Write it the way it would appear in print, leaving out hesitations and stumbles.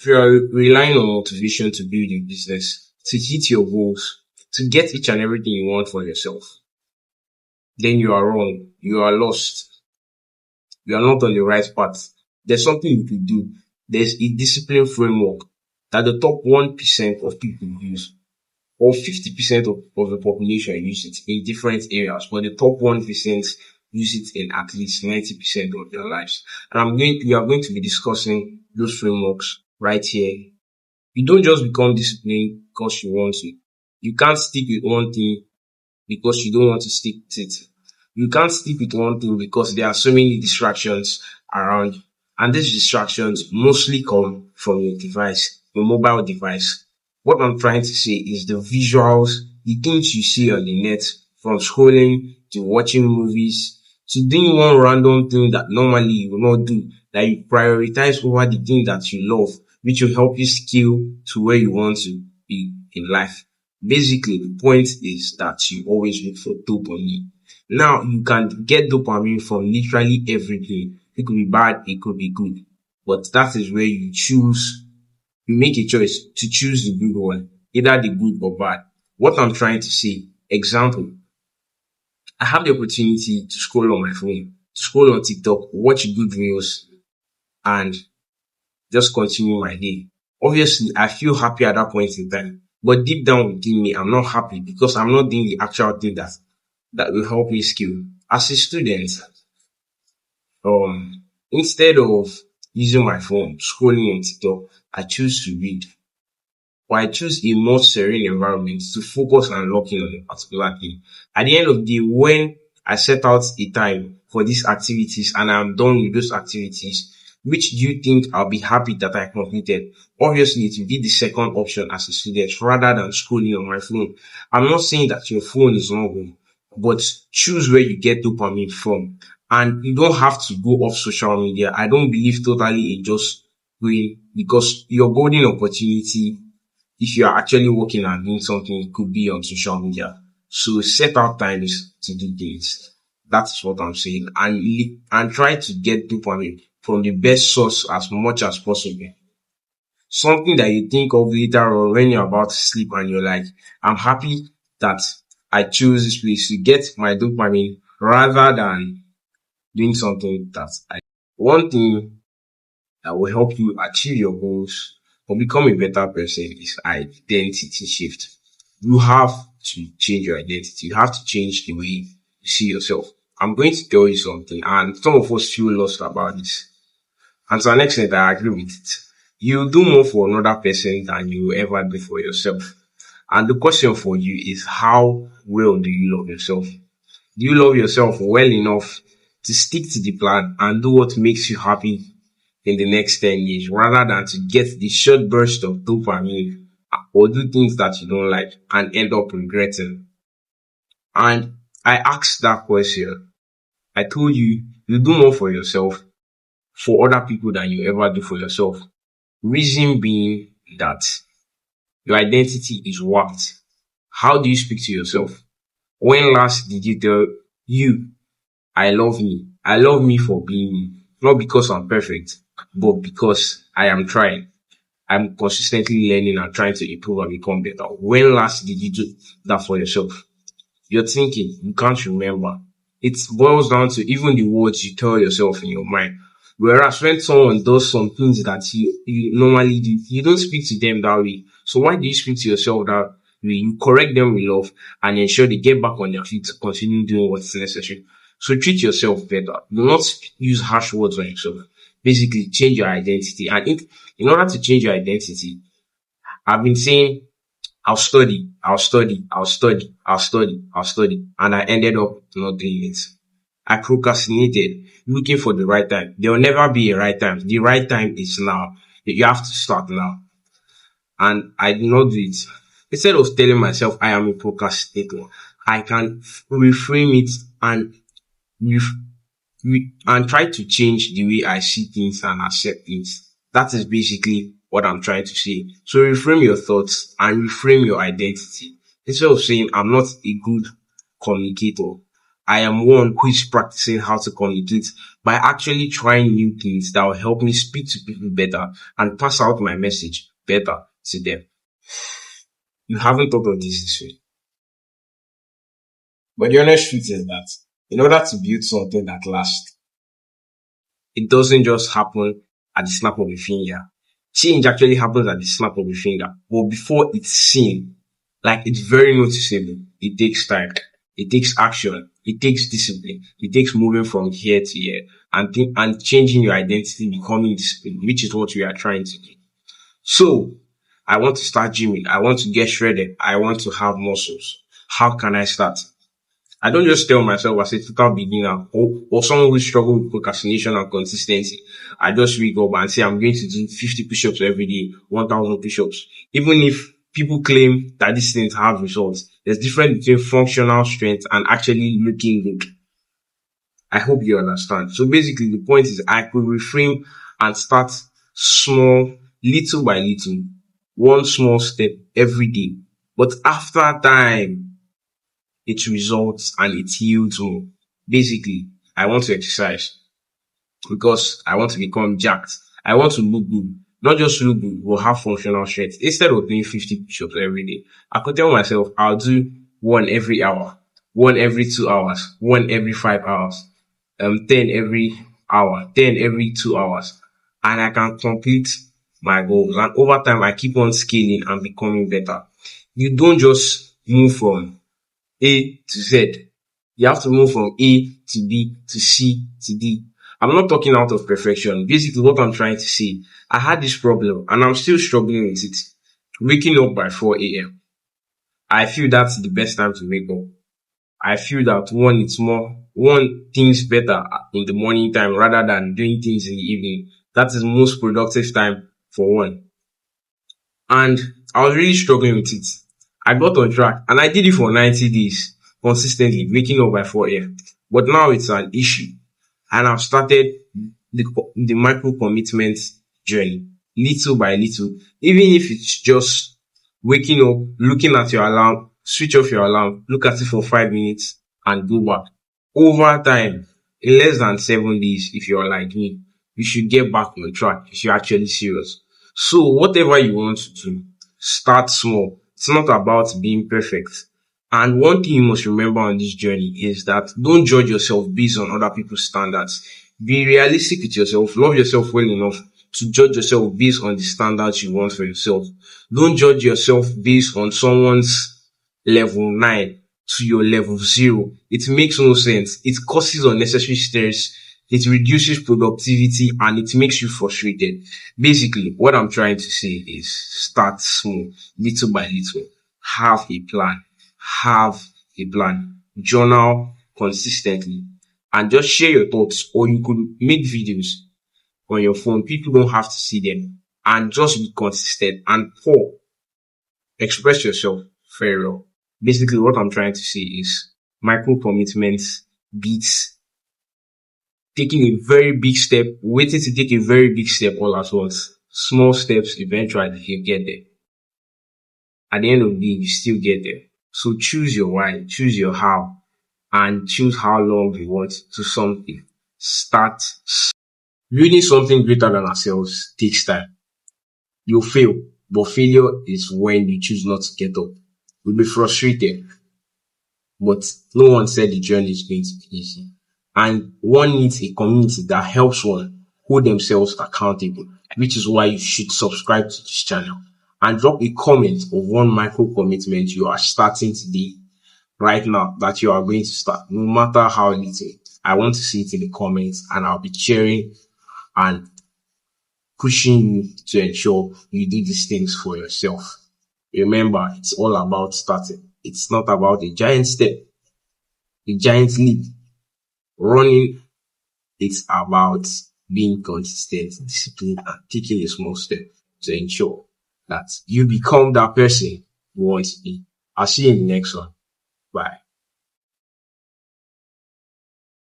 If you are relying on motivation to build your business, to hit your goals, to get each and everything you want for yourself, then you are wrong. You are lost. You are not on the right path. There's something you could do. There's a discipline framework that the top 1% of people use, or 50% of the population use it in different areas, but the top 1% use it in at least 90% of their lives. And we are going to be discussing those frameworks right here. You don't just become disciplined because you want to. You can't stick with one thing because you don't want to stick with it. You can't stick with one thing because there are so many distractions around. And these distractions mostly come from your device, your mobile device. What I'm trying to say is the visuals, the things you see on the net, from scrolling to watching movies to doing one random thing that normally you will not do, that you prioritize over the thing that you love, which will help you scale to where you want to be in life. Basically, the point is that you always look for dopamine. Now, you can get dopamine from literally everything. It could be bad, it could be good. But that is where you make a choice to choose the good one, either the good or bad. What I'm trying to say, example, I have the opportunity to scroll on my phone, to scroll on TikTok, watch good reels, and just continue my day. Obviously, I feel happy at that point in time. But deep down within me, I'm not happy because I'm not doing the actual thing that will help me scale. As a student, instead of using my phone, scrolling on TikTok, I choose to read. Or I choose a more serene environment to focus and lock in on a particular thing. At the end of the day, when I set out a time for these activities and I'm done with those activities, which do you think I'll be happy that I completed? Obviously, it will be the second option as a student rather than scrolling on my phone. I'm not saying that your phone is not good, but choose where you get dopamine from. And you don't have to go off social media. I don't believe totally in just going, because your golden opportunity, if you are actually working and doing something, it could be on social media. So set out times to do things. That's what I'm saying. And try to get dopamine from the best source as much as possible. Something that you think of later on when you're about to sleep and you're like, I'm happy that I chose this place to get my dopamine rather than doing something one thing that will help you achieve your goals or become a better person is identity shift. You have to change your identity. You have to change the way you see yourself. I'm going to tell you something, and some of us feel lost about this. And to an extent, I agree with it. You do more for another person than you ever do for yourself. And the question for you is, how well do you love yourself? Do you love yourself well enough to stick to the plan and do what makes you happy in the next 10 years rather than to get the short burst of dopamine or do things that you don't like and end up regretting? And I asked that question. I told you, you do more for yourself, for other people than you ever do for yourself. Reason being that your identity is what? How do you speak to yourself? When last did you tell you, I love me? I love me for being me. Not because I'm perfect, but because I am trying. I'm consistently learning and trying to improve and become better. When last did you do that for yourself? You're thinking, you can't remember. It boils down to even the words you tell yourself in your mind. Whereas when someone does some things that you normally do, you don't speak to them that way. So why do you speak to yourself that way? You correct them with love and ensure they get back on their feet to continue doing what's necessary. So treat yourself better. Do not use harsh words on yourself. Basically, change your identity. And in order to change your identity, I've been saying, I'll study, I'll study, I'll study, I'll study, I'll study. And I ended up not doing it. I procrastinated, looking for the right time. There will never be a right time. The right time is now. You have to start now. And I did not do it. Instead of telling myself I am a procrastinator, I can reframe it and and try to change the way I see things and accept things. That is basically what I'm trying to say. So reframe your thoughts and reframe your identity. Instead of saying I'm not a good communicator, I am one who is practicing how to communicate by actually trying new things that will help me speak to people better and pass out my message better to them. You haven't thought of this way. But the honest truth is that in order to build something that lasts, it doesn't just happen at the snap of a finger. Change actually happens at the snap of a finger. But before it's seen, like it's very noticeable, it takes time. It takes action. It takes discipline. It takes moving from here to here and changing your identity, becoming disciplined, which is what we are trying to do. So, I want to start gymming. I want to get shredded. I want to have muscles. How can I start? I don't just tell myself as a total beginner or someone who struggles with procrastination and consistency. I just wake up and say I'm going to do 50 push-ups every day, 1,000 push-ups. Even if people claim that these things have results, there's difference between functional strength and actually looking good. I hope you understand. So basically the point is I could reframe and start small, little by little, one small step every day. But after time, it results and it yields more. Basically, I want to exercise because I want to become jacked. I want to look good. Not just look good, but have functional strength. Instead of doing 50 push-ups every day, I could tell myself I'll do one every hour, one every 2 hours, one every 5 hours, 10 every hour, 10 every 2 hours. And I can complete my goals. And over time, I keep on scaling and becoming better. You don't just move from A to Z. You have to move from A to B to C to D. I'm not talking out of perfection. Basically, what I'm trying to say, I had this problem and I'm still struggling with it. Waking up by 4 a.m. I feel that's the best time to wake up. I feel that one things better in the morning time rather than doing things in the evening. That is most productive time for one. And I was really struggling with it. I got on track and I did it for 90 days consistently, waking up by 4 a.m. But now it's an issue. And I've started the micro commitment journey, little by little. Even if it's just waking up, looking at your alarm, switch off your alarm, look at it for 5 minutes and go back. Over time, in less than 7 days, if you're like me, you should get back on track if you're actually serious. So whatever you want to do, start small. It's not about being perfect. And one thing you must remember on this journey is that don't judge yourself based on other people's standards. Be realistic with yourself. Love yourself well enough to judge yourself based on the standards you want for yourself. Don't judge yourself based on someone's level 9 to your level 0. It makes no sense. It causes unnecessary stress. It reduces productivity and it makes you frustrated. Basically, what I'm trying to say is start small, little by little. Have a plan. Have a plan. Journal consistently and just share your thoughts, or you could make videos on your phone. People don't have to see them, and just be consistent and express yourself very well. Basically, what I'm trying to say is micro commitments beats taking a very big step, waiting to take a very big step all at once. Small steps, eventually you get there. At the end of the day, you still get there. So choose your why, choose your how, and choose how long you want to something. Start. Building something greater than ourselves takes time. You'll fail, but failure is when you choose not to get up. You'll be frustrated, but no one said the journey is going to be easy. And one needs a community that helps one hold themselves accountable, which is why you should subscribe to this channel and drop a comment of one micro commitment you are starting today, right now, that you are going to start, no matter how little. I want to see it in the comments and I'll be cheering and pushing you to ensure you do these things for yourself. Remember, it's all about starting. It's not about a giant step, a giant leap. Running, it's about being consistent, disciplined, and taking a small step to ensure that you become that person you want to be. I'll see you in the next one. Bye.